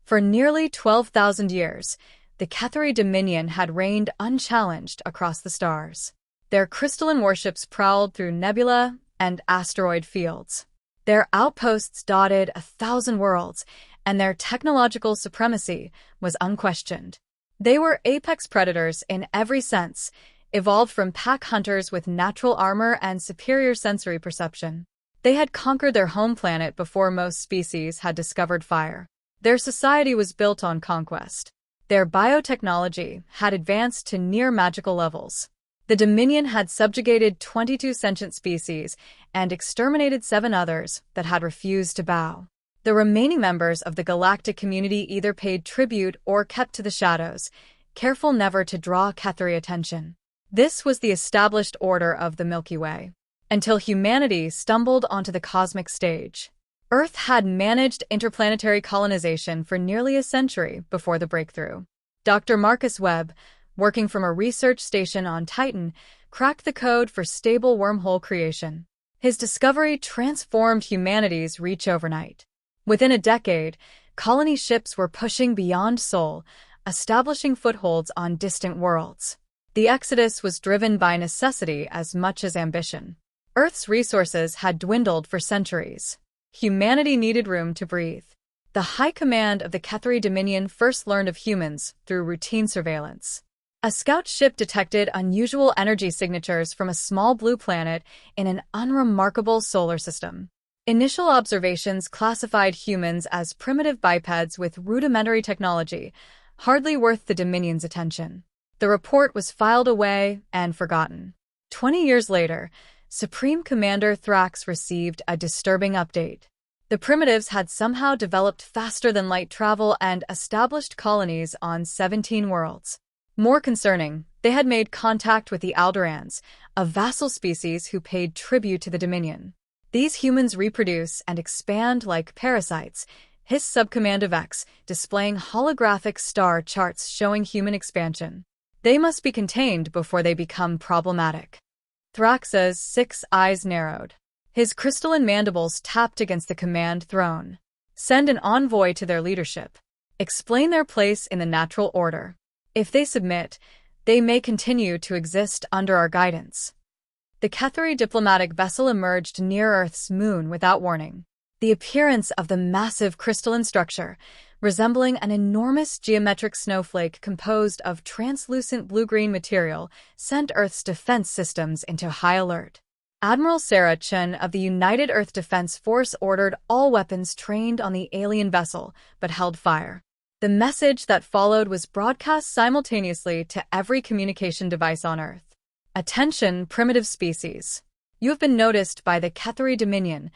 For nearly 12,000 years, the Cathari Dominion had reigned unchallenged across the stars. Their crystalline warships prowled through nebula and asteroid fields. Their outposts dotted 1,000 worlds, and their technological supremacy was unquestioned. They were apex predators in every sense, evolved from pack hunters with natural armor and superior sensory perception. They had conquered their home planet before most species had discovered fire. Their society was built on conquest. Their biotechnology had advanced to near-magical levels. The Dominion had subjugated 22 sentient species and exterminated 7 others that had refused to bow. The remaining members of the galactic community either paid tribute or kept to the shadows, careful never to draw Cathari attention. This was the established order of the Milky Way, until humanity stumbled onto the cosmic stage. Earth had managed interplanetary colonization for nearly a century before the breakthrough. Dr. Marcus Webb, working from a research station on Titan, cracked the code for stable wormhole creation. His discovery transformed humanity's reach overnight. Within a decade, colony ships were pushing beyond Sol, establishing footholds on distant worlds. The exodus was driven by necessity as much as ambition. Earth's resources had dwindled for centuries. Humanity needed room to breathe. The High Command of the Cathari Dominion first learned of humans through routine surveillance. A scout ship detected unusual energy signatures from a small blue planet in an unremarkable solar system. Initial observations classified humans as primitive bipeds with rudimentary technology, hardly worth the Dominion's attention. The report was filed away and forgotten. 20 years later, Supreme Commander Thrax received a disturbing update. The primitives had somehow developed faster than light travel and established colonies on 17 worlds. More concerning, they had made contact with the Aldorans, a vassal species who paid tribute to the Dominion. These humans reproduce and expand like parasites, hissed Subcommand of X, displaying holographic star charts showing human expansion. They must be contained before they become problematic. Thrax's 6 eyes narrowed. His crystalline mandibles tapped against the command throne. Send an envoy to their leadership. Explain their place in the natural order. If they submit, they may continue to exist under our guidance. The Cathari diplomatic vessel emerged near Earth's moon without warning. The appearance of the massive crystalline structure, resembling an enormous geometric snowflake composed of translucent blue-green material, sent Earth's defense systems into high alert. Admiral Sarah Chun of the United Earth Defense Force ordered all weapons trained on the alien vessel, but held fire. The message that followed was broadcast simultaneously to every communication device on Earth. Attention, primitive species. You have been noticed by the Cathari Dominion,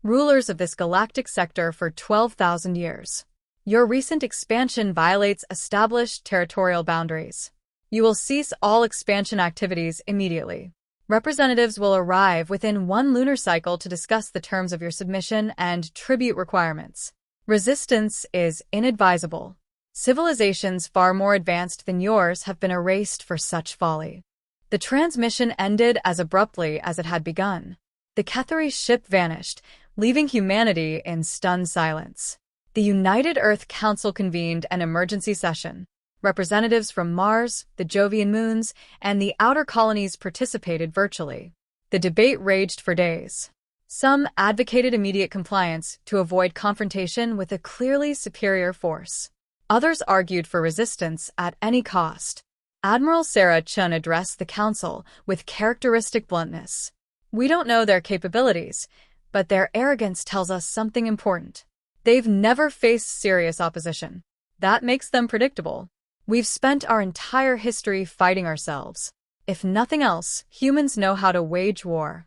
rulers of this galactic sector for 12,000 years. Your recent expansion violates established territorial boundaries. You will cease all expansion activities immediately. Representatives will arrive within 1 lunar cycle to discuss the terms of your submission and tribute requirements. Resistance is inadvisable. Civilizations far more advanced than yours have been erased for such folly. The transmission ended as abruptly as it had begun. The Cathari ship vanished, leaving humanity in stunned silence. The United Earth Council convened an emergency session. Representatives from Mars, the Jovian moons, and the outer colonies participated virtually. The debate raged for days. Some advocated immediate compliance to avoid confrontation with a clearly superior force. Others argued for resistance at any cost. Admiral Sarah Chun addressed the council with characteristic bluntness. We don't know their capabilities, but their arrogance tells us something important. They've never faced serious opposition. That makes them predictable. We've spent our entire history fighting ourselves. If nothing else, humans know how to wage war.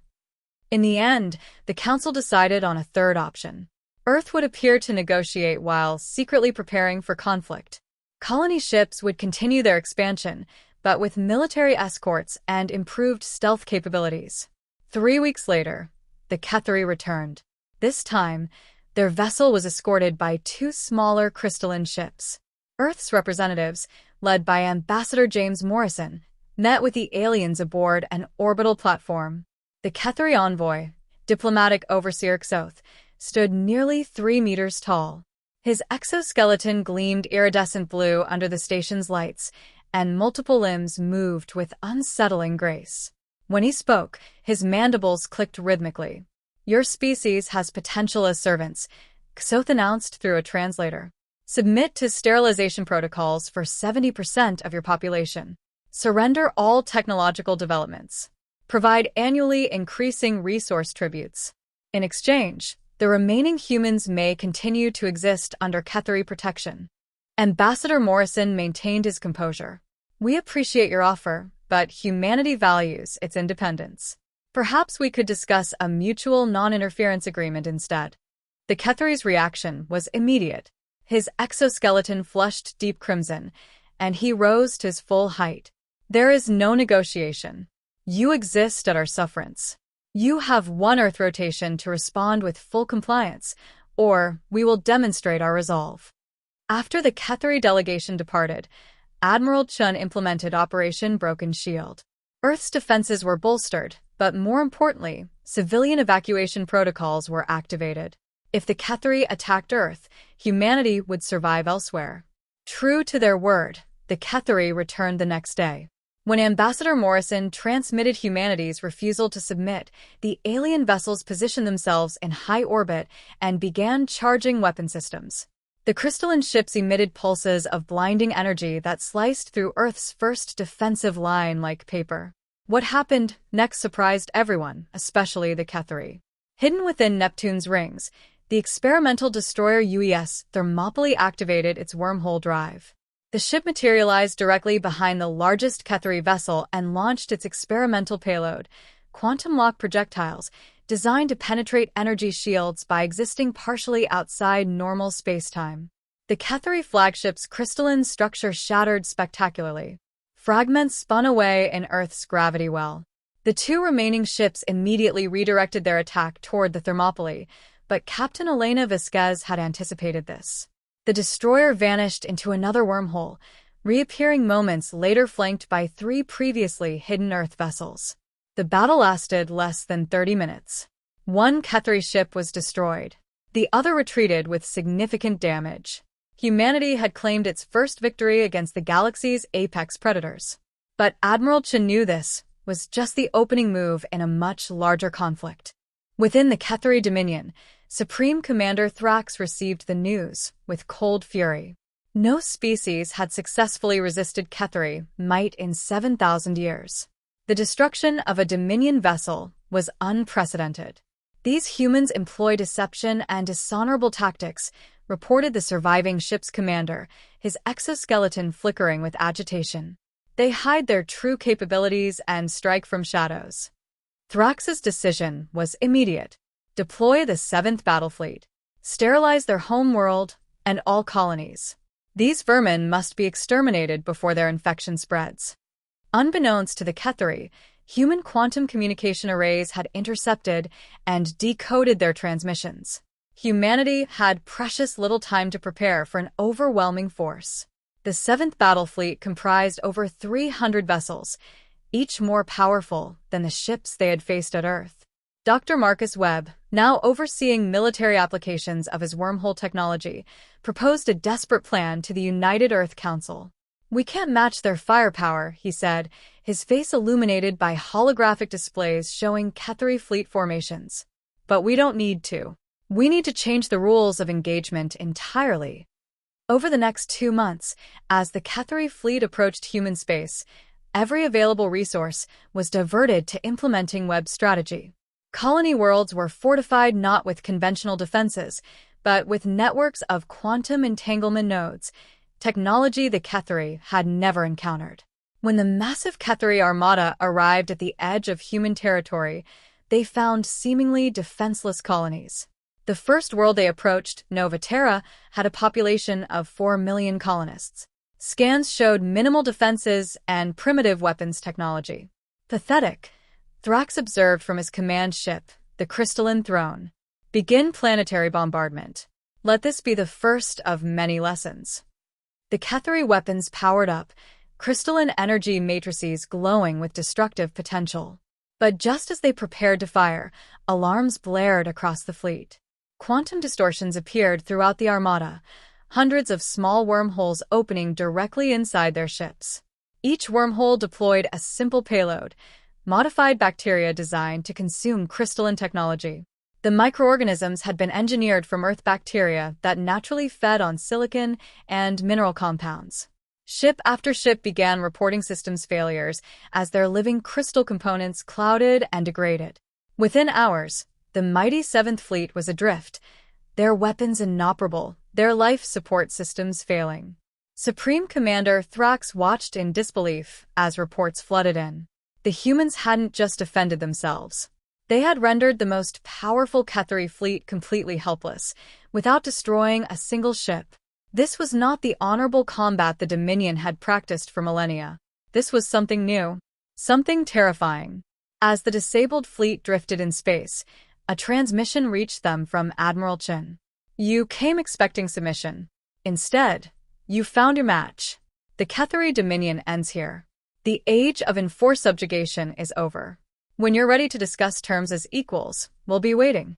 In the end, the council decided on a third option. Earth would appear to negotiate while secretly preparing for conflict. Colony ships would continue their expansion, but with military escorts and improved stealth capabilities. 3 weeks later, the Cathari returned. This time, their vessel was escorted by 2 smaller crystalline ships. Earth's representatives, led by Ambassador James Morrison, met with the aliens aboard an orbital platform. The Cathari envoy, diplomatic overseer Xoth, stood nearly 3 meters tall. His exoskeleton gleamed iridescent blue under the station's lights, and multiple limbs moved with unsettling grace. When he spoke, his mandibles clicked rhythmically. "Your species has potential as servants," Xoth announced through a translator. "Submit to sterilization protocols for 70% of your population. Surrender all technological developments. Provide annually increasing resource tributes. In exchange, the remaining humans may continue to exist under Ketheri protection." Ambassador Morrison maintained his composure. "We appreciate your offer, but humanity values its independence. Perhaps we could discuss a mutual non-interference agreement instead." The Ketheri's reaction was immediate. His exoskeleton flushed deep crimson, and he rose to his full height. "There is no negotiation. You exist at our sufferance. You have one Earth rotation to respond with full compliance, or we will demonstrate our resolve." After the Ketheri delegation departed, Admiral Chun implemented Operation Broken Shield. Earth's defenses were bolstered, but more importantly, civilian evacuation protocols were activated. If the Ketheri attacked Earth, humanity would survive elsewhere. True to their word, the Ketheri returned the next day. When Ambassador Morrison transmitted humanity's refusal to submit, the alien vessels positioned themselves in high orbit and began charging weapon systems. The crystalline ships emitted pulses of blinding energy that sliced through Earth's first defensive line like paper. What happened next surprised everyone, especially the Ketheri. Hidden within Neptune's rings, the experimental destroyer UES Thermopylae activated its wormhole drive. The ship materialized directly behind the largest Ketheri vessel and launched its experimental payload, quantum lock projectiles, designed to penetrate energy shields by existing partially outside normal spacetime. The Ketheri flagship's crystalline structure shattered spectacularly. Fragments spun away in Earth's gravity well. The two remaining ships immediately redirected their attack toward the Thermopylae, but Captain Elena Vasquez had anticipated this. The destroyer vanished into another wormhole, reappearing moments later flanked by 3 previously hidden Earth vessels. The battle lasted less than 30 minutes. One Ketheri ship was destroyed. The other retreated with significant damage. Humanity had claimed its first victory against the galaxy's apex predators. But Admiral Chun knew this was just the opening move in a much larger conflict. Within the Ketheri Dominion, Supreme Commander Thrax received the news with cold fury. No species had successfully resisted Ketheri might in 7,000 years. The destruction of a Dominion vessel was unprecedented. "These humans employ deception and dishonorable tactics," reported the surviving ship's commander, his exoskeleton flickering with agitation. "They hide their true capabilities and strike from shadows." Thrax's decision was immediate. Deploy the 7th Battle Fleet. Sterilize their home world and all colonies. These vermin must be exterminated before their infection spreads. Unbeknownst to the Ketheri, human quantum communication arrays had intercepted and decoded their transmissions. Humanity had precious little time to prepare for an overwhelming force. The 7th Battle Fleet comprised over 300 vessels, each more powerful than the ships they had faced at Earth. Dr. Marcus Webb, now overseeing military applications of his wormhole technology, proposed a desperate plan to the United Earth Council. "We can't match their firepower," he said, his face illuminated by holographic displays showing Ketheri fleet formations. "But we don't need to. We need to change the rules of engagement entirely." Over the next 2 months, as the Ketheri fleet approached human space, every available resource was diverted to implementing Webb's strategy. Colony worlds were fortified not with conventional defenses, but with networks of quantum entanglement nodes, technology the Ketheri had never encountered. When the massive Ketheri armada arrived at the edge of human territory, they found seemingly defenseless colonies. The first world they approached, Nova Terra, had a population of 4 million colonists. Scans showed minimal defenses and primitive weapons technology. "Pathetic," Thrax observed from his command ship, the Crystalline Throne. "Begin planetary bombardment. Let this be the first of many lessons." The Ketheri weapons powered up, crystalline energy matrices glowing with destructive potential. But just as they prepared to fire, alarms blared across the fleet. Quantum distortions appeared throughout the armada, hundreds of small wormholes opening directly inside their ships. Each wormhole deployed a simple payload, modified bacteria designed to consume crystalline technology. The microorganisms had been engineered from Earth bacteria that naturally fed on silicon and mineral compounds. Ship after ship began reporting systems failures as their living crystal components clouded and degraded. Within hours, the mighty Seventh Fleet was adrift, their weapons inoperable, their life support systems failing. Supreme Commander Thrax watched in disbelief as reports flooded in. The humans hadn't just defended themselves. They had rendered the most powerful Cathari fleet completely helpless, without destroying a single ship. This was not the honorable combat the Dominion had practiced for millennia. This was something new, something terrifying. As the disabled fleet drifted in space, a transmission reached them from Admiral Chin. "You came expecting submission. Instead, you found your match. The Cathari Dominion ends here. The age of enforced subjugation is over. When you're ready to discuss terms as equals, we'll be waiting."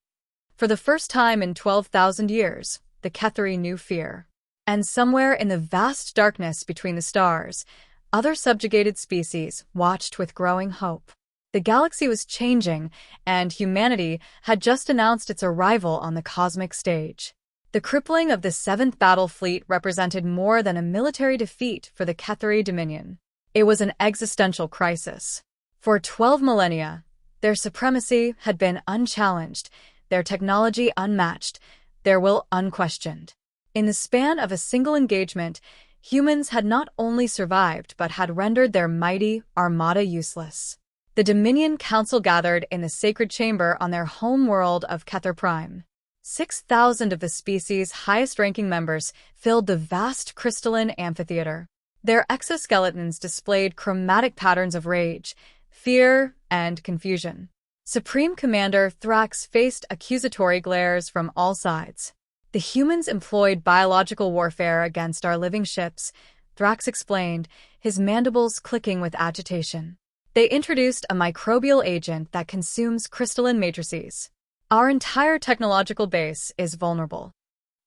For the first time in 12,000 years, the Cathari knew fear. And somewhere in the vast darkness between the stars, other subjugated species watched with growing hope. The galaxy was changing, and humanity had just announced its arrival on the cosmic stage. The crippling of the Seventh Battle Fleet represented more than a military defeat for the Cathari Dominion. It was an existential crisis. For 12 millennia, their supremacy had been unchallenged, their technology unmatched, their will unquestioned. In the span of a single engagement, humans had not only survived but had rendered their mighty armada useless. The Dominion Council gathered in the sacred chamber on their home world of Cathar Prime. 6,000 of the species' highest-ranking members filled the vast crystalline amphitheater. Their exoskeletons displayed chromatic patterns of rage, fear, and confusion. Supreme Commander Thrax faced accusatory glares from all sides. "The humans employed biological warfare against our living ships," Thrax explained, his mandibles clicking with agitation. "They introduced a microbial agent that consumes crystalline matrices. Our entire technological base is vulnerable."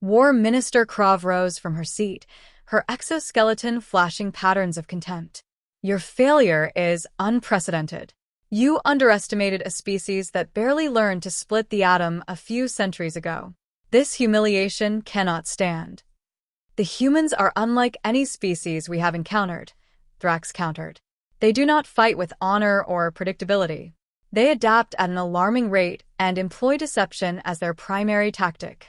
War Minister Krav rose from her seat, her exoskeleton flashing patterns of contempt. "Your failure is unprecedented. You underestimated a species that barely learned to split the atom a few centuries ago. This humiliation cannot stand." "The humans are unlike any species we have encountered," Thrax countered. "They do not fight with honor or predictability. They adapt at an alarming rate and employ deception as their primary tactic."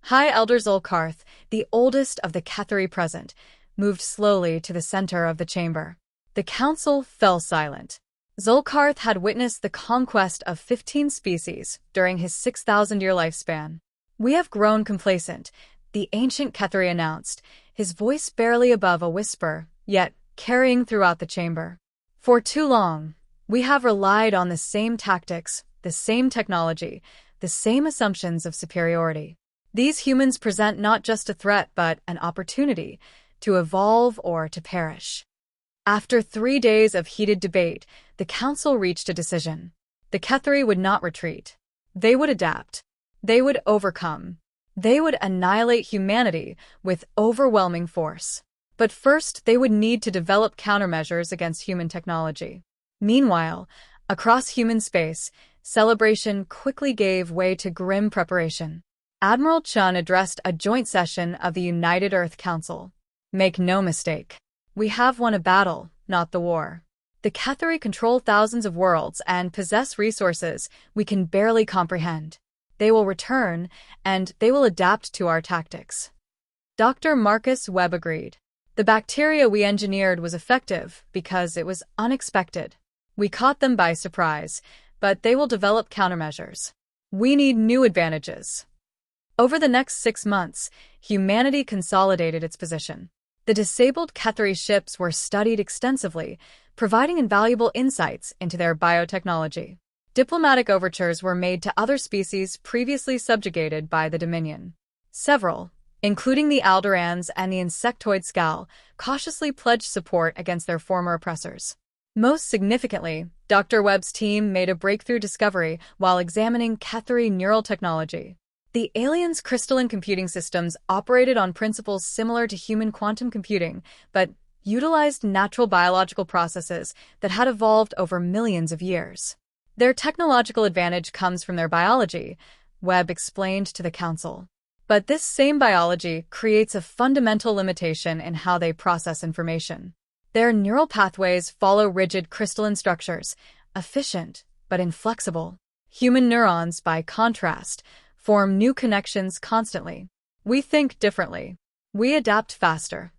High Elder Zulkarth, the oldest of the Cathari present, moved slowly to the center of the chamber. The council fell silent. Zulkarth had witnessed the conquest of 15 species during his 6,000-year lifespan. "We have grown complacent," the ancient Cathari announced, his voice barely above a whisper, yet carrying throughout the chamber. "For too long, we have relied on the same tactics, the same technology, the same assumptions of superiority. These humans present not just a threat but an opportunity to evolve or to perish." After 3 days of heated debate, the council reached a decision. The Cathari would not retreat. They would adapt. They would overcome. They would annihilate humanity with overwhelming force. But first, they would need to develop countermeasures against human technology. Meanwhile, across human space, celebration quickly gave way to grim preparation. Admiral Chun addressed a joint session of the United Earth Council. "Make no mistake. We have won a battle, not the war. The Cathari control thousands of worlds and possess resources we can barely comprehend. They will return, and they will adapt to our tactics." Dr. Marcus Webb agreed. "The bacteria we engineered was effective because it was unexpected. We caught them by surprise, but they will develop countermeasures. We need new advantages." Over the next 6 months, humanity consolidated its position. The disabled Cathari ships were studied extensively, providing invaluable insights into their biotechnology. Diplomatic overtures were made to other species previously subjugated by the Dominion. Several, including the Aldorans and the insectoid Skal, cautiously pledged support against their former oppressors. Most significantly, Dr. Webb's team made a breakthrough discovery while examining Cathari neural technology. The aliens' crystalline computing systems operated on principles similar to human quantum computing, but utilized natural biological processes that had evolved over millions of years. Their technological advantage comes from their biology, Webb explained to the Council. But this same biology creates a fundamental limitation in how they process information. Their neural pathways follow rigid crystalline structures, efficient but inflexible. Human neurons, by contrast, form new connections constantly. We think differently. We adapt faster.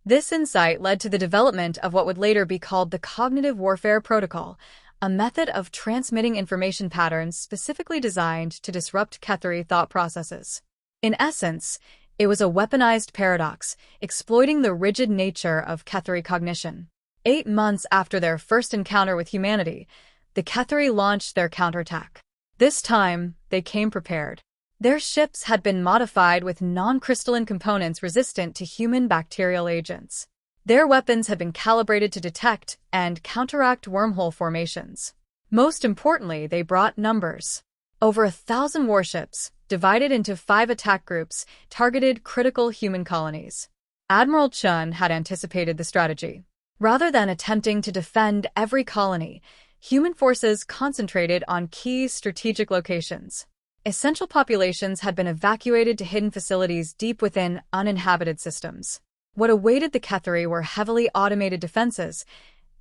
This insight led to the development of what would later be called the Cognitive Warfare Protocol, a method of transmitting information patterns specifically designed to disrupt Cathari thought processes. In essence, it was a weaponized paradox, exploiting the rigid nature of Cathari cognition. 8 months after their first encounter with humanity, the Cathari launched their counterattack. This time, they came prepared. Their ships had been modified with non-crystalline components resistant to human bacterial agents. Their weapons had been calibrated to detect and counteract wormhole formations. Most importantly, they brought numbers. Over 1,000 warships, divided into 5 attack groups, targeted critical human colonies. Admiral Chun had anticipated the strategy. Rather than attempting to defend every colony, human forces concentrated on key strategic locations. Essential populations had been evacuated to hidden facilities deep within uninhabited systems. What awaited the Cathari were heavily automated defenses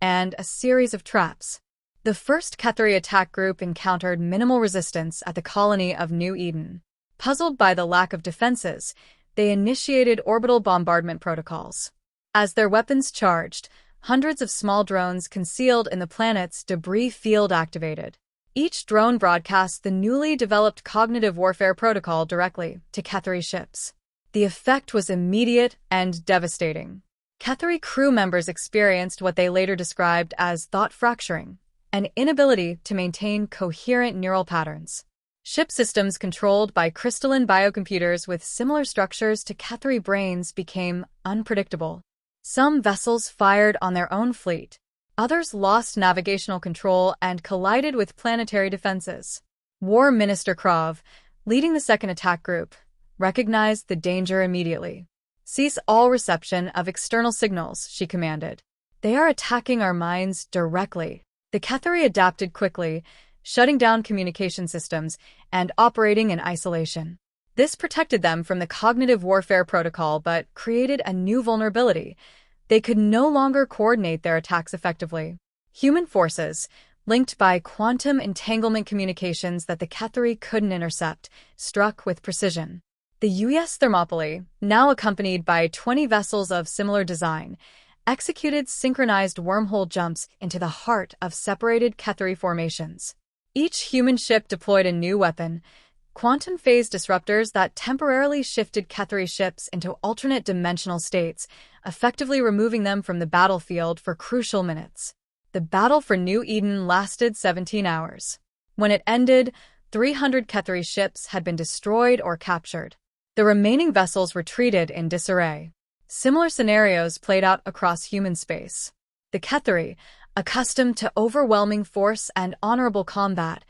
and a series of traps. The first Cathari attack group encountered minimal resistance at the colony of New Eden. Puzzled by the lack of defenses, they initiated orbital bombardment protocols. As their weapons charged, hundreds of small drones concealed in the planet's debris field activated. Each drone broadcast the newly developed Cognitive Warfare Protocol directly to Cathari ships. The effect was immediate and devastating. Cathari crew members experienced what they later described as thought fracturing, an inability to maintain coherent neural patterns. Ship systems controlled by crystalline biocomputers with similar structures to Cathari brains became unpredictable. Some vessels fired on their own fleet. Others lost navigational control and collided with planetary defenses. War Minister Krav, leading the second attack group, recognized the danger immediately. "Cease all reception of external signals," she commanded. "They are attacking our minds directly." The Cathari adapted quickly, shutting down communication systems and operating in isolation. This protected them from the Cognitive Warfare Protocol but created a new vulnerability. They could no longer coordinate their attacks effectively. Human forces, linked by quantum entanglement communications that the Cathari couldn't intercept, struck with precision. The UES Thermopylae, now accompanied by 20 vessels of similar design, executed synchronized wormhole jumps into the heart of separated Cathari formations. Each human ship deployed a new weapon, quantum phase disruptors that temporarily shifted Cathari ships into alternate dimensional states, effectively removing them from the battlefield for crucial minutes. The battle for New Eden lasted 17 hours. When it ended, 300 Cathari ships had been destroyed or captured. The remaining vessels retreated in disarray. Similar scenarios played out across human space. The Cathari, accustomed to overwhelming force and honorable combat,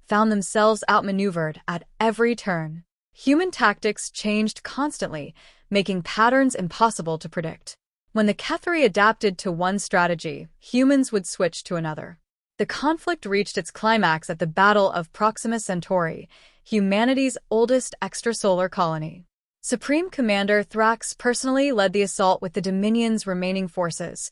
found themselves outmaneuvered at every turn. Human tactics changed constantly, making patterns impossible to predict. When the Cathari adapted to one strategy, humans would switch to another. The conflict reached its climax at the Battle of Proxima Centauri, humanity's oldest extrasolar colony. Supreme Commander Thrax personally led the assault with the Dominion's remaining forces,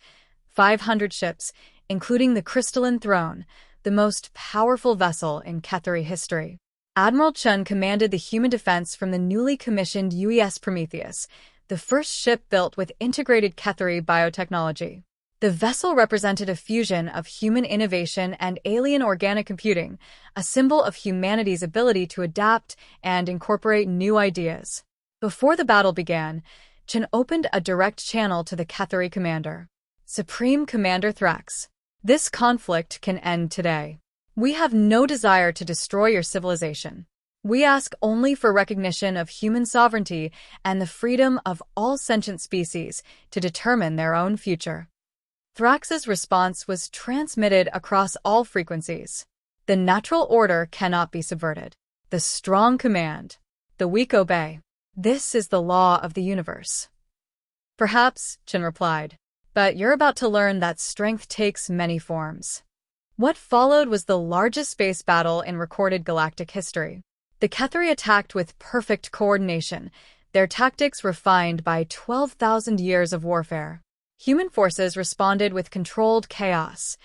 500 ships, including the Crystalline Throne, the most powerful vessel in Cathari history. Admiral Chun commanded the human defense from the newly commissioned UES Prometheus, the first ship built with integrated Cathari biotechnology. The vessel represented a fusion of human innovation and alien organic computing, a symbol of humanity's ability to adapt and incorporate new ideas. Before the battle began, Chun opened a direct channel to the Cathari commander. "Supreme Commander Thrax, this conflict can end today. We have no desire to destroy your civilization. We ask only for recognition of human sovereignty and the freedom of all sentient species to determine their own future." Thrax's response was transmitted across all frequencies. "The natural order cannot be subverted. The strong command. The weak obey. This is the law of the universe. Perhaps, Chen replied, but you're about to learn that strength takes many forms. What followed was the largest space battle in recorded galactic history. The Ketheri attacked with perfect coordination, their tactics refined by 12,000 years of warfare. Human forces responded with controlled chaos,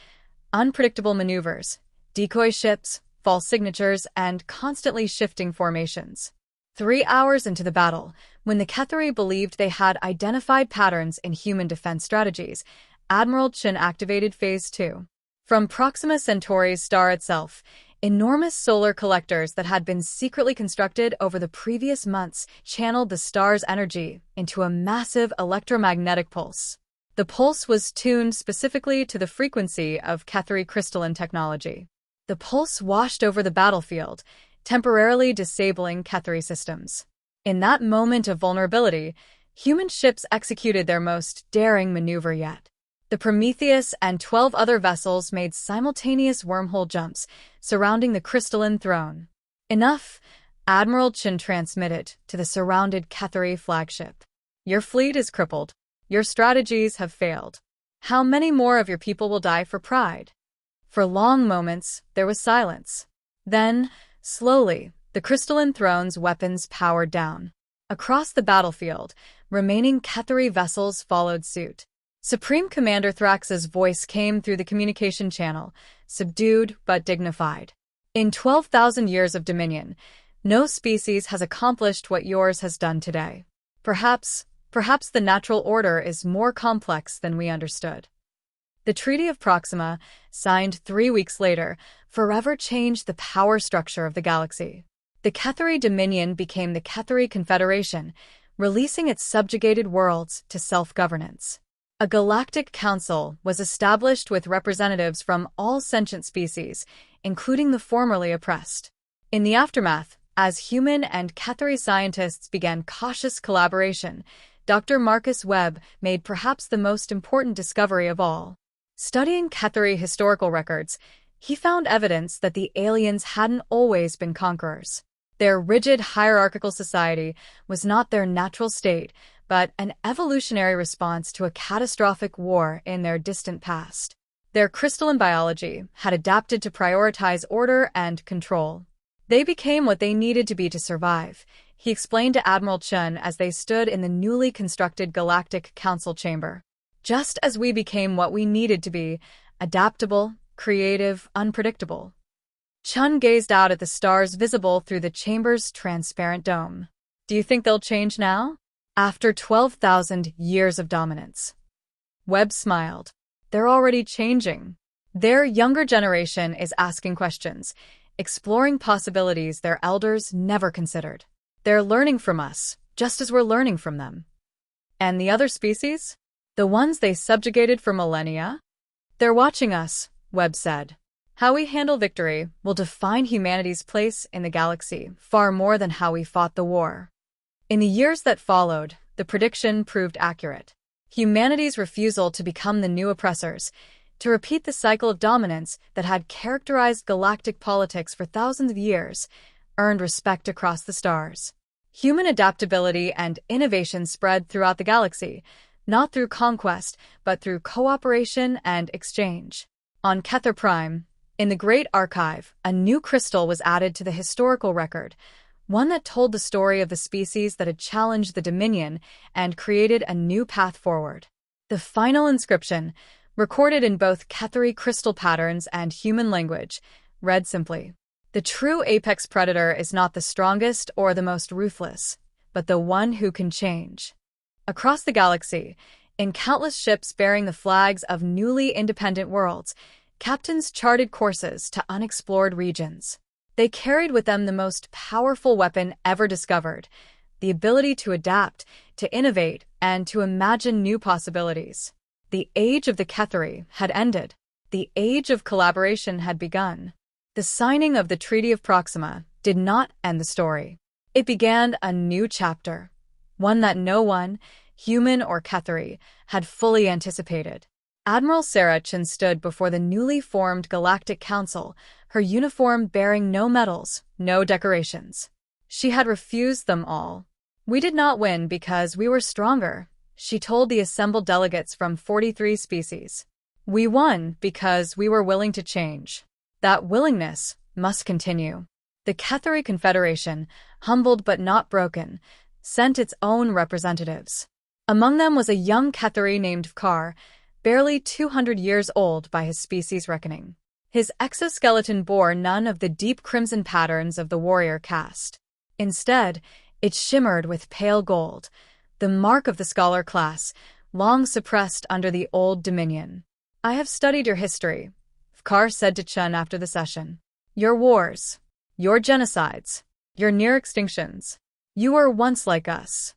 unpredictable maneuvers, decoy ships, false signatures, and constantly shifting formations. 3 hours into the battle, when the Ketheri believed they had identified patterns in human defense strategies, Admiral Chen activated Phase 2. From Proxima Centauri's star itself, enormous solar collectors that had been secretly constructed over the previous months channeled the star's energy into a massive electromagnetic pulse. The pulse was tuned specifically to the frequency of Ketheri crystalline technology. The pulse washed over the battlefield, temporarily disabling Ketheri systems. In that moment of vulnerability, human ships executed their most daring maneuver yet. The Prometheus and 12 other vessels made simultaneous wormhole jumps, surrounding the crystalline throne. Enough, Admiral Chen transmitted to the surrounded Ketheri flagship. Your fleet is crippled. Your strategies have failed. How many more of your people will die for pride? For long moments, there was silence. Then, slowly, the crystalline throne's weapons powered down. Across the battlefield, remaining Ketheri vessels followed suit. Supreme Commander Thrax's voice came through the communication channel, subdued but dignified. In 12,000 years of dominion, no species has accomplished what yours has done today. Perhaps the natural order is more complex than we understood. The Treaty of Proxima, signed 3 weeks later, forever changed the power structure of the galaxy. The Ketheri Dominion became the Ketheri Confederation, releasing its subjugated worlds to self-governance. A galactic council was established with representatives from all sentient species, including the formerly oppressed. In the aftermath, as human and Ketheri scientists began cautious collaboration, Dr. Marcus Webb made perhaps the most important discovery of all. Studying Ketheri historical records, he found evidence that the aliens hadn't always been conquerors. Their rigid hierarchical society was not their natural state, but an evolutionary response to a catastrophic war in their distant past. Their crystalline biology had adapted to prioritize order and control. They became what they needed to be to survive, he explained to Admiral Chen as they stood in the newly constructed Galactic Council chamber. Just as we became what we needed to be, adaptable, creative, unpredictable. Chen gazed out at the stars visible through the chamber's transparent dome. Do you think they'll change now? After 12,000 years of dominance. Webb smiled. They're already changing. Their younger generation is asking questions, exploring possibilities their elders never considered. They're learning from us, just as we're learning from them. And the other species? The ones they subjugated for millennia? They're watching us, Webb said. How we handle victory will define humanity's place in the galaxy far more than how we fought the war. In the years that followed, the prediction proved accurate. Humanity's refusal to become the new oppressors, to repeat the cycle of dominance that had characterized galactic politics for thousands of years, earned respect across the stars. Human adaptability and innovation spread throughout the galaxy, not through conquest, but through cooperation and exchange. On Kether Prime, in the Great Archive, a new crystal was added to the historical record, one that told the story of the species that had challenged the Dominion and created a new path forward. The final inscription, recorded in both Ketheri crystal patterns and human language, read simply, "The true apex predator is not the strongest or the most ruthless, but the one who can change." Across the galaxy, in countless ships bearing the flags of newly independent worlds, captains charted courses to unexplored regions. They carried with them the most powerful weapon ever discovered, the ability to adapt, to innovate, and to imagine new possibilities. The age of the Ketheri had ended. The age of collaboration had begun. The signing of the Treaty of Proxima did not end the story. It began a new chapter, one that no one, human or Ketheri, had fully anticipated. Admiral Sarah Chen stood before the newly formed Galactic Council, her uniform bearing no medals, no decorations. She had refused them all. We did not win because we were stronger, she told the assembled delegates from 43 species. We won because we were willing to change. That willingness must continue. The Cathari Confederation, humbled but not broken, sent its own representatives. Among them was a young Cathari named Vkar, barely 200 years old by his species reckoning. His exoskeleton bore none of the deep crimson patterns of the warrior caste. Instead, it shimmered with pale gold, the mark of the scholar class, long suppressed under the old dominion. I have studied your history, Vkar said to Chun after the session. Your wars, your genocides, your near extinctions. You were once like us.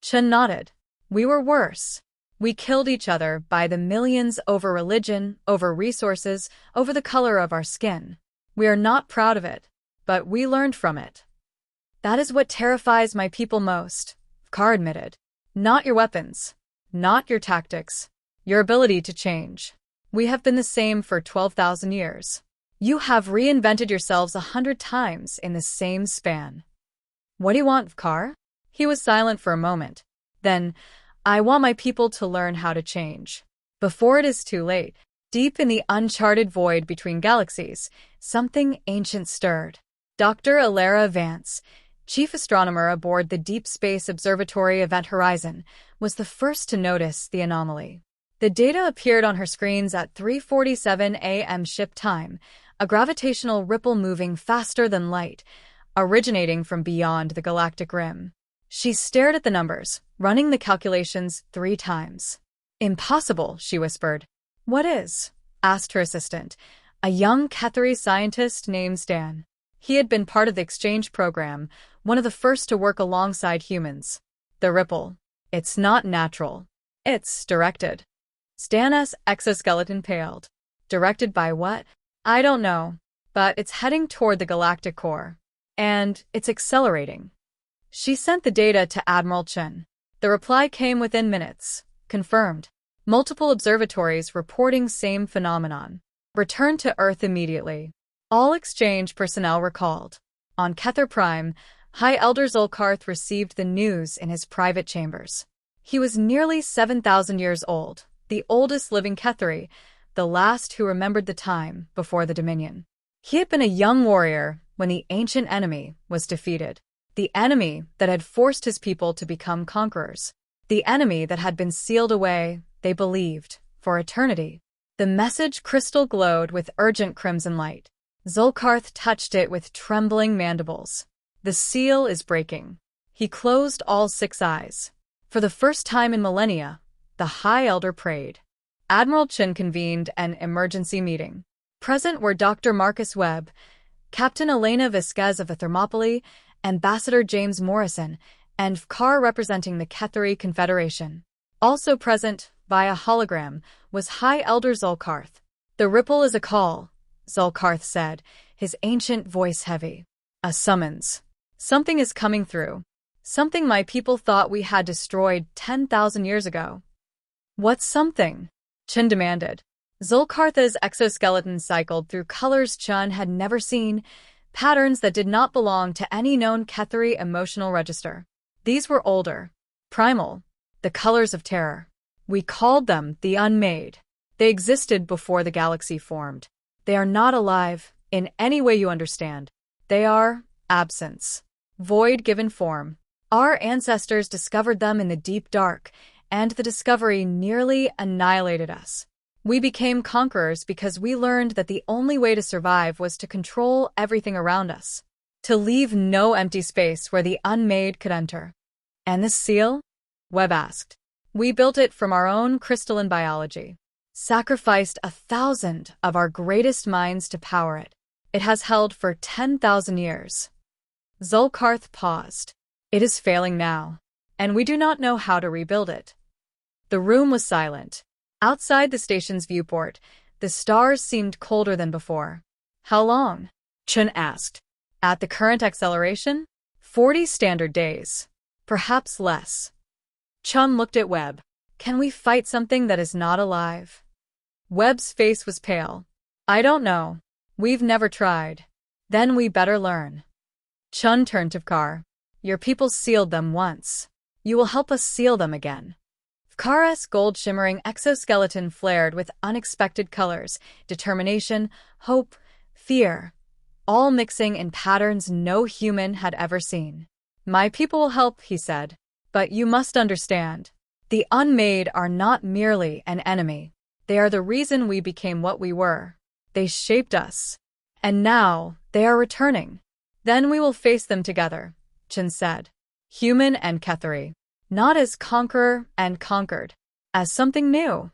Chun nodded. We were worse. We killed each other by the millions over religion, over resources, over the color of our skin. We are not proud of it, but we learned from it. That is what terrifies my people most, Vkar admitted. Not your weapons, not your tactics, your ability to change. We have been the same for 12,000 years. You have reinvented yourselves 100 times in the same span. What do you want, Vkar? He was silent for a moment. Then, I want my people to learn how to change. Before it is too late, deep in the uncharted void between galaxies, something ancient stirred. Dr. Alara Vance, chief astronomer aboard the Deep Space Observatory Event Horizon, was the first to notice the anomaly. The data appeared on her screens at 3:47 a.m. ship time, a gravitational ripple moving faster than light, originating from beyond the galactic rim. She stared at the numbers, running the calculations 3 times. Impossible, she whispered. What is? Asked her assistant, a young Cathari scientist named Stan. He had been part of the exchange program, one of the first to work alongside humans. The ripple. It's not natural. It's directed. Stan's exoskeleton paled. Directed by what? I don't know, but it's heading toward the galactic core. And it's accelerating. She sent the data to Admiral Chun. The reply came within minutes. Confirmed. Multiple observatories reporting same phenomenon. Return to Earth immediately. All exchange personnel recalled. On Kether Prime, High Elder Zolkarth received the news in his private chambers. He was nearly 7,000 years old, the oldest living Cathari, the last who remembered the time before the Dominion. He had been a young warrior when the ancient enemy was defeated. The enemy that had forced his people to become conquerors. The enemy that had been sealed away, they believed, for eternity. The message crystal glowed with urgent crimson light. Zolkarth touched it with trembling mandibles. The seal is breaking. He closed all 6 eyes. For the first time in millennia, the High Elder prayed. Admiral Chun convened an emergency meeting. Present were Dr. Marcus Webb, Captain Elena Vasquez of the Thermopylae, Ambassador James Morrison, and Vkar representing the Cathari Confederation. Also present, via hologram, was High Elder Zolkarth. The ripple is a call, Zolkarth said, his ancient voice heavy. A summons. Something is coming through. Something my people thought we had destroyed 10,000 years ago. What's something? Chun demanded. Zolkarth's exoskeleton cycled through colors Chun had never seen, patterns that did not belong to any known Cathari emotional register. These were older, primal, the colors of terror. We called them the Unmade. They existed before the galaxy formed. They are not alive, in any way you understand. They are absence. Void given form. Our ancestors discovered them in the deep dark, and the discovery nearly annihilated us. We became conquerors because we learned that the only way to survive was to control everything around us, to leave no empty space where the unmade could enter. And this seal? Webb asked. We built it from our own crystalline biology, sacrificed 1,000 of our greatest minds to power it. It has held for 10,000 years. Zolkarth paused. It is failing now, and we do not know how to rebuild it. The room was silent. Outside the station's viewport, the stars seemed colder than before. How long? Chun asked. At the current acceleration? 40 standard days. Perhaps less. Chun looked at Webb. Can we fight something that is not alive? Webb's face was pale. I don't know. We've never tried. Then we better learn. Chun turned to Vkar. Your people sealed them once. You will help us seal them again. Vkar's gold-shimmering exoskeleton flared with unexpected colors, determination, hope, fear, all mixing in patterns no human had ever seen. My people will help, he said. But you must understand. The unmade are not merely an enemy. They are the reason we became what we were. They shaped us. And now, they are returning. Then we will face them together, Chun said. Human and Ketheri. Not as conqueror and conquered. As something new.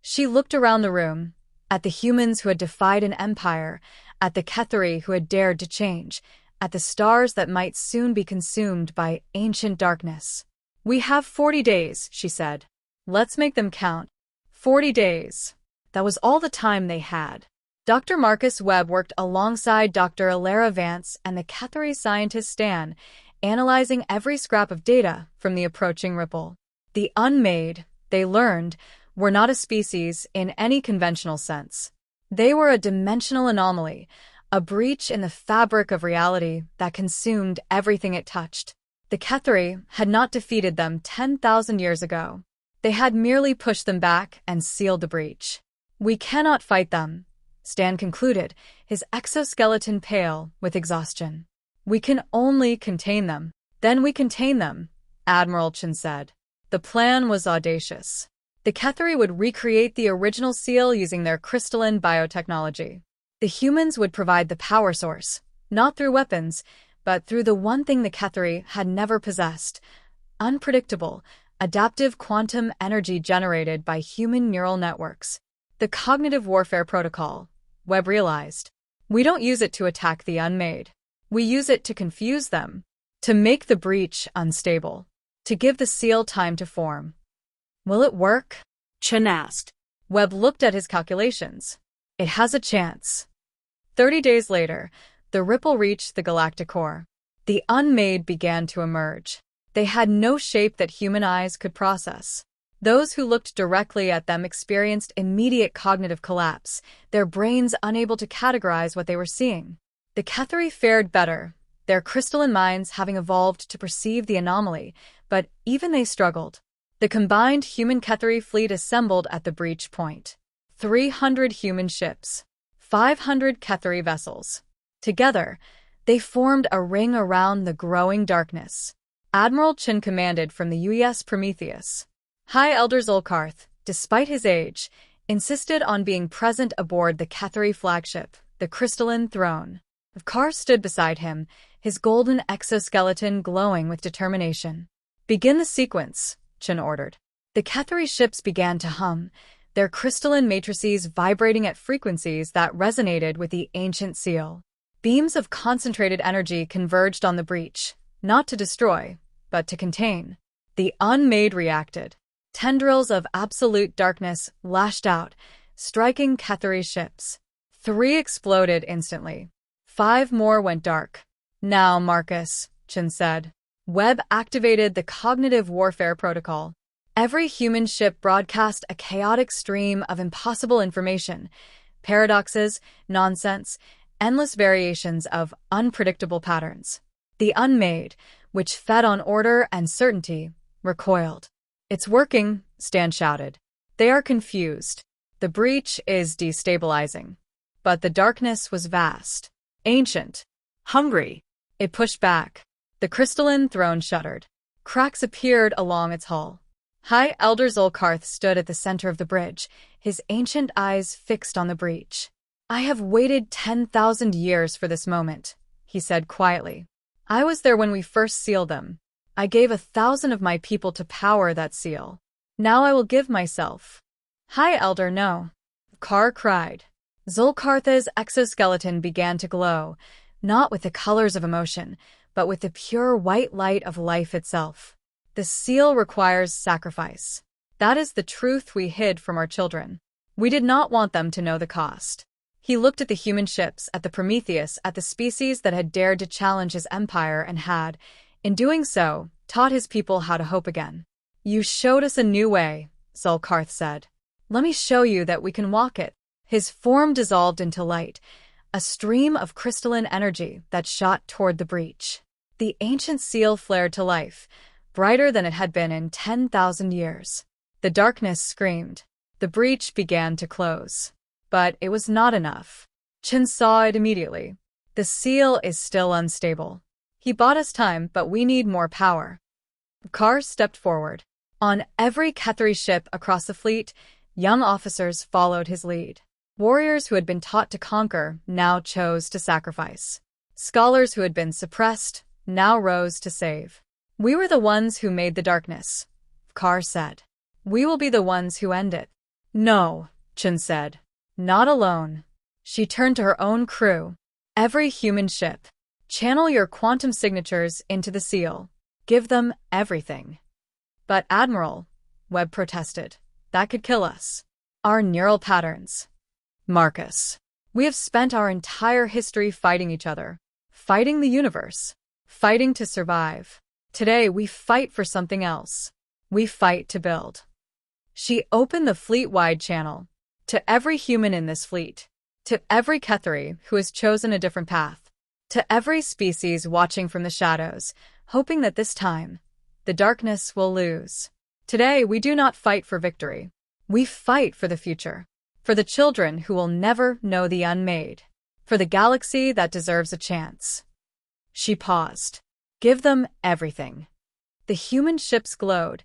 She looked around the room, at the humans who had defied an empire, at the Ketheri who had dared to change, at the stars that might soon be consumed by ancient darkness. We have 40 days, she said. Let's make them count. 40 days. That was all the time they had. Dr. Marcus Webb worked alongside Dr. Alara Vance and the Ketheri scientist Stan, analyzing every scrap of data from the approaching ripple. The unmade, they learned, were not a species in any conventional sense. They were a dimensional anomaly, a breach in the fabric of reality that consumed everything it touched. The Ketheri had not defeated them 10,000 years ago. They had merely pushed them back and sealed the breach. We cannot fight them, Stan concluded, his exoskeleton pale with exhaustion. We can only contain them. Then we contain them, Admiral Chun said. The plan was audacious. The Ketheri would recreate the original seal using their crystalline biotechnology. The humans would provide the power source, not through weapons, but through the one thing the Ketheri had never possessed: unpredictable, adaptive quantum energy generated by human neural networks. The cognitive warfare protocol, Webb realized. We don't use it to attack the unmade. We use it to confuse them, to make the breach unstable, to give the seal time to form. Will it work? Chun asked. Webb looked at his calculations. It has a chance. 30 days later, the ripple reached the galactic core. The unmade began to emerge. They had no shape that human eyes could process. Those who looked directly at them experienced immediate cognitive collapse, their brains unable to categorize what they were seeing. The Ketheri fared better, their crystalline minds having evolved to perceive the anomaly, but even they struggled. The combined human-Ketheri fleet assembled at the breach point. 300 human ships, 500 Ketheri vessels. Together, they formed a ring around the growing darkness. Admiral Chun commanded from the UES Prometheus. High Elder Zolkarth, despite his age, insisted on being present aboard the Ketheri flagship, the Crystalline Throne. Vkar stood beside him, his golden exoskeleton glowing with determination. Begin the sequence, Chun ordered. The Ketheri ships began to hum, their crystalline matrices vibrating at frequencies that resonated with the ancient seal. Beams of concentrated energy converged on the breach, not to destroy, but to contain. The unmade reacted. Tendrils of absolute darkness lashed out, striking Ketheri ships. 3 exploded instantly. 5 more went dark. Now, Marcus, Chun said. Webb activated the cognitive warfare protocol. Every human ship broadcast a chaotic stream of impossible information, paradoxes, nonsense, endless variations of unpredictable patterns. The unmade, which fed on order and certainty, recoiled. It's working, Stan shouted. They are confused. The breach is destabilizing. But the darkness was vast, ancient, hungry. It pushed back. The crystalline throne shuddered. Cracks appeared along its hull. High Elder Zolkarth stood at the center of the bridge, his ancient eyes fixed on the breach. I have waited 10,000 years for this moment, he said quietly. I was there when we first sealed them. I gave 1,000 of my people to power that seal. Now I will give myself. High Elder, no. Vkar cried. Zolkarth's exoskeleton began to glow, not with the colors of emotion, but with the pure white light of life itself. The seal requires sacrifice. That is the truth we hid from our children. We did not want them to know the cost. He looked at the human ships, at the Prometheus, at the species that had dared to challenge his empire and had, in doing so, taught his people how to hope again. You showed us a new way, Zolkarth said. Let me show you that we can walk it. His form dissolved into light, a stream of crystalline energy that shot toward the breach. The ancient seal flared to life, brighter than it had been in 10,000 years. The darkness screamed. The breach began to close. But it was not enough. Chen saw it immediately. The seal is still unstable. He bought us time, but we need more power. Carr stepped forward. On every Ketheri ship across the fleet, young officers followed his lead. Warriors who had been taught to conquer now chose to sacrifice. Scholars who had been suppressed now rose to save. We were the ones who made the darkness, Carr said. We will be the ones who end it. No, Chen said. Not alone. She turned to her own crew. Every human ship. Channel your quantum signatures into the seal. Give them everything. But Admiral, Webb protested, that could kill us. Our neural patterns. Marcus. We have spent our entire history fighting each other. Fighting the universe. Fighting to survive. Today we fight for something else. We fight to build. She opened the fleet-wide channel. To every human in this fleet. To every Ketheri who has chosen a different path. To every species watching from the shadows, hoping that this time, the darkness will lose. Today we do not fight for victory. We fight for the future. For the children who will never know the unmade. For the galaxy that deserves a chance. She paused. Give them everything. The human ships glowed,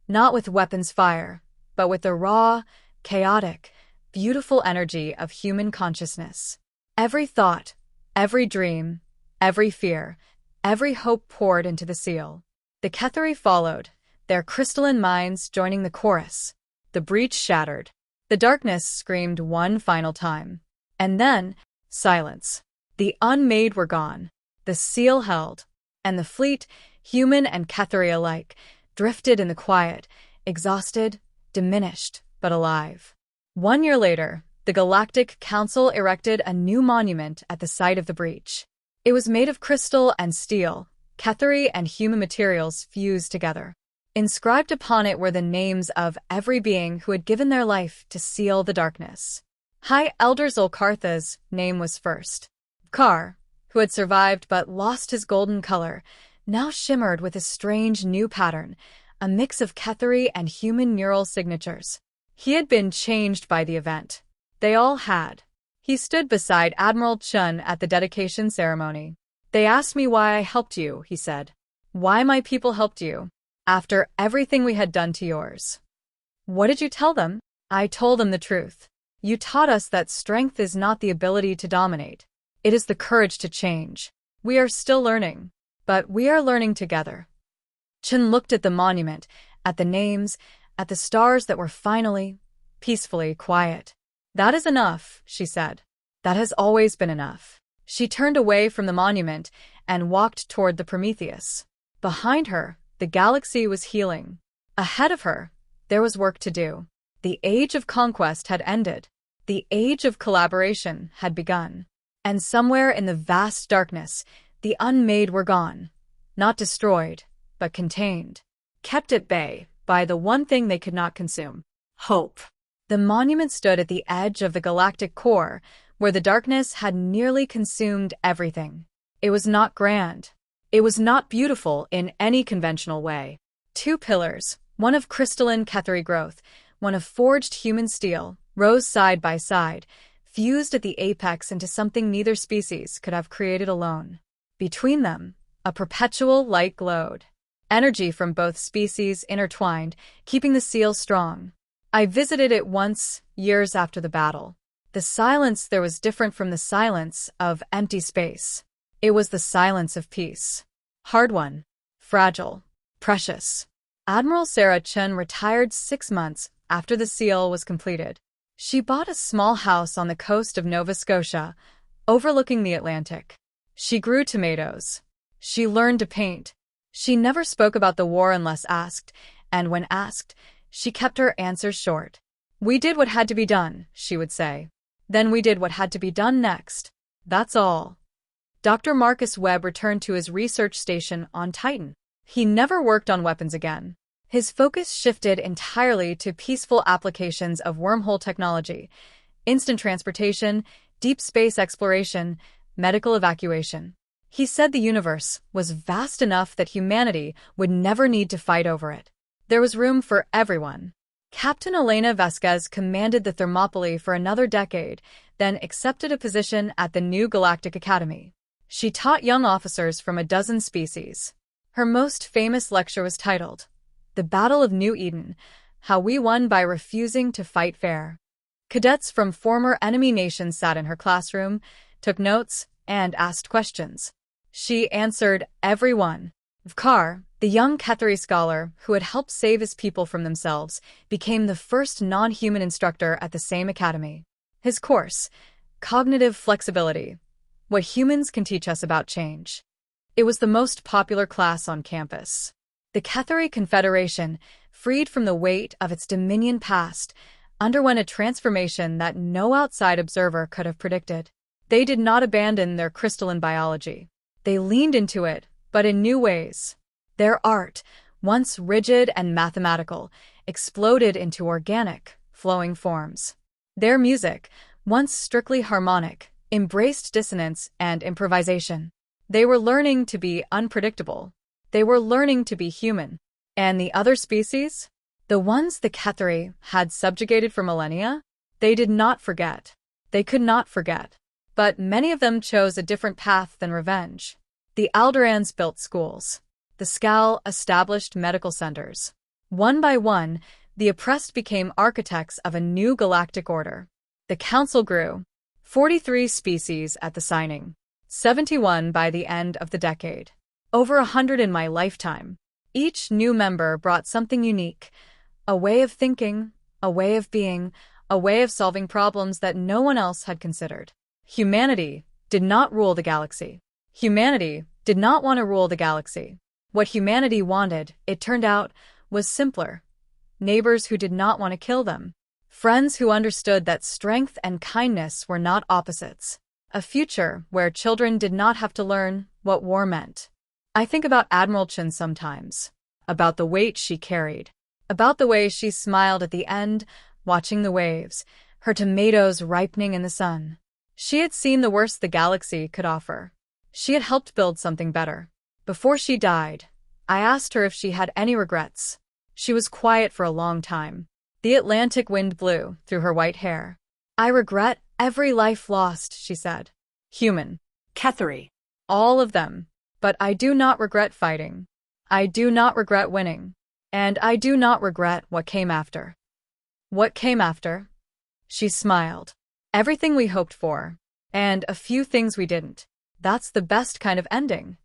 not with weapons fire, but with the raw, chaotic, beautiful energy of human consciousness. Every thought, every dream, every fear, every hope poured into the seal. The Ketheri followed, their crystalline minds joining the chorus. The breach shattered. The darkness screamed one final time. And then, silence. The unmade were gone. The seal held. And the fleet, human and Ketheri alike, drifted in the quiet, exhausted, diminished, but alive. 1 year later, the Galactic Council erected a new monument at the site of the breach. It was made of crystal and steel, Ketheri and human materials fused together. Inscribed upon it were the names of every being who had given their life to seal the darkness. High Elder Zolkartha's name was first. Carr, who had survived but lost his golden color, now shimmered with a strange new pattern, a mix of Ketheri and human neural signatures. He had been changed by the event. They all had. He stood beside Admiral Chen at the dedication ceremony. They asked me why I helped you, he said. Why my people helped you. After everything we had done to yours. What did you tell them? I told them the truth. You taught us that strength is not the ability to dominate. It is the courage to change. We are still learning. But we are learning together. Chen looked at the monument, at the names, at the stars that were finally, peacefully quiet. That is enough, she said. That has always been enough. She turned away from the monument and walked toward the Prometheus. Behind her, the galaxy was healing. Ahead of her, there was work to do. The age of conquest had ended. The age of collaboration had begun. And somewhere in the vast darkness, the unmade were gone. Not destroyed, but contained. Kept at bay by the one thing they could not consume. Hope. The monument stood at the edge of the galactic core, where the darkness had nearly consumed everything. It was not grand. It was not beautiful in any conventional way. 2 pillars, one of crystalline Ketheri growth, one of forged human steel, rose side by side, fused at the apex into something neither species could have created alone. Between them, a perpetual light glowed. Energy from both species intertwined, keeping the seal strong. I visited it once, years after the battle. The silence there was different from the silence of empty space. It was the silence of peace. Hard-won, fragile, precious. Admiral Sarah Chen retired 6 months after the seal was completed. She bought a small house on the coast of Nova Scotia, overlooking the Atlantic. She grew tomatoes. She learned to paint. She never spoke about the war unless asked, and when asked, she kept her answers short. We did what had to be done, she would say. Then we did what had to be done next. That's all. Dr. Marcus Webb returned to his research station on Titan. He never worked on weapons again. His focus shifted entirely to peaceful applications of wormhole technology, instant transportation, deep space exploration, medical evacuation. He said the universe was vast enough that humanity would never need to fight over it. There was room for everyone. Captain Elena Vasquez commanded the Thermopylae for another decade, then accepted a position at the New Galactic Academy. She taught young officers from a dozen species. Her most famous lecture was titled, "The Battle of New Eden: How We Won by Refusing to Fight Fair." Cadets from former enemy nations sat in her classroom, took notes, and asked questions. She answered every one. Vkar, the young Ketheri scholar who had helped save his people from themselves, became the first non-human instructor at the same academy. His course, Cognitive Flexibility: What Humans Can Teach Us About Change. It was the most popular class on campus. The Ketheri Confederation, freed from the weight of its Dominion past, underwent a transformation that no outside observer could have predicted. They did not abandon their crystalline biology. They leaned into it, but in new ways. Their art, once rigid and mathematical, exploded into organic, flowing forms. Their music, once strictly harmonic, embraced dissonance and improvisation. They were learning to be unpredictable. They were learning to be human. And the other species? The ones the Ketheri had subjugated for millennia? They did not forget. They could not forget. But many of them chose a different path than revenge. The Alderaans built schools. The Skal established medical centers. One by one, the oppressed became architects of a new galactic order. The Council grew. 43 species at the signing. 71 by the end of the decade. Over 100 in my lifetime. Each new member brought something unique. A way of thinking, a way of being, a way of solving problems that no one else had considered. Humanity did not rule the galaxy. Humanity did not want to rule the galaxy. What humanity wanted, it turned out, was simpler. Neighbors who did not want to kill them. Friends who understood that strength and kindness were not opposites. A future where children did not have to learn what war meant. I think about Admiral Chen sometimes. About the weight she carried. About the way she smiled at the end, watching the waves, her tomatoes ripening in the sun. She had seen the worst the galaxy could offer. She had helped build something better. Before she died, I asked her if she had any regrets. She was quiet for a long time. The Atlantic wind blew through her white hair. "I regret every life lost," she said. "Human. Ketheri. All of them. But I do not regret fighting. I do not regret winning. And I do not regret what came after." What came after? She smiled. Everything we hoped for. And a few things we didn't. That's the best kind of ending.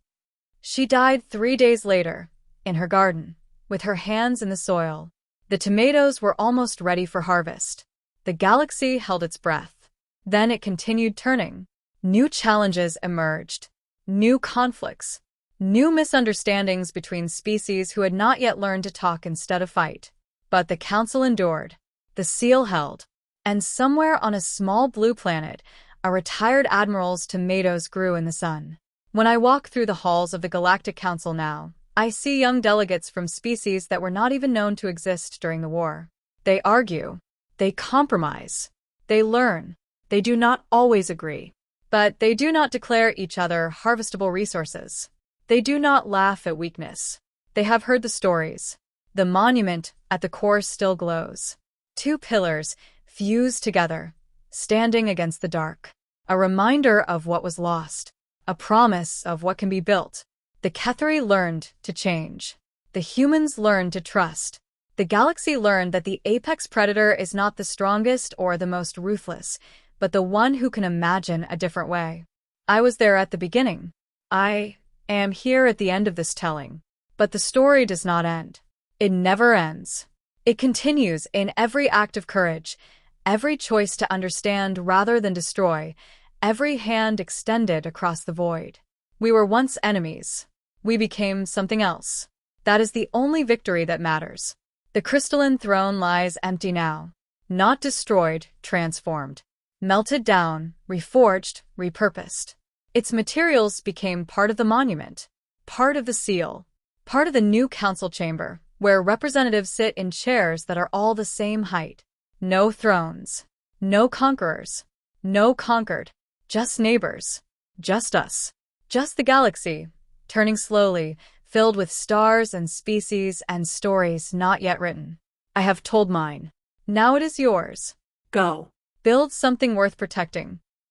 She died 3 days later, in her garden, with her hands in the soil. The tomatoes were almost ready for harvest. The galaxy held its breath. Then it continued turning. New challenges emerged. New conflicts. New misunderstandings between species who had not yet learned to talk instead of fight. But the Council endured. The seal held. And somewhere on a small blue planet, a retired admiral's tomatoes grew in the sun. When I walk through the halls of the Galactic Council now, I see young delegates from species that were not even known to exist during the war. They argue. They compromise. They learn. They do not always agree. But they do not declare each other harvestable resources. They do not laugh at weakness. They have heard the stories. The monument at the core still glows. 2 pillars, fused together, standing against the dark. A reminder of what was lost. A promise of what can be built. The Ketheri learned to change. The humans learned to trust. The galaxy learned that the apex predator is not the strongest or the most ruthless, but the one who can imagine a different way. I was there at the beginning. I am here at the end of this telling. But the story does not end. It never ends. It continues in every act of courage, every choice to understand rather than destroy, every hand extended across the void. We were once enemies. We became something else. That is the only victory that matters. The crystalline throne lies empty now. Not destroyed, transformed. Melted down, reforged, repurposed. Its materials became part of the monument, part of the seal, part of the new council chamber, where representatives sit in chairs that are all the same height. No thrones. No conquerors. No conquered. Just neighbors. Just us. Just the galaxy, turning slowly, filled with stars and species and stories not yet written. I have told mine. Now it is yours. Go. Build something worth protecting.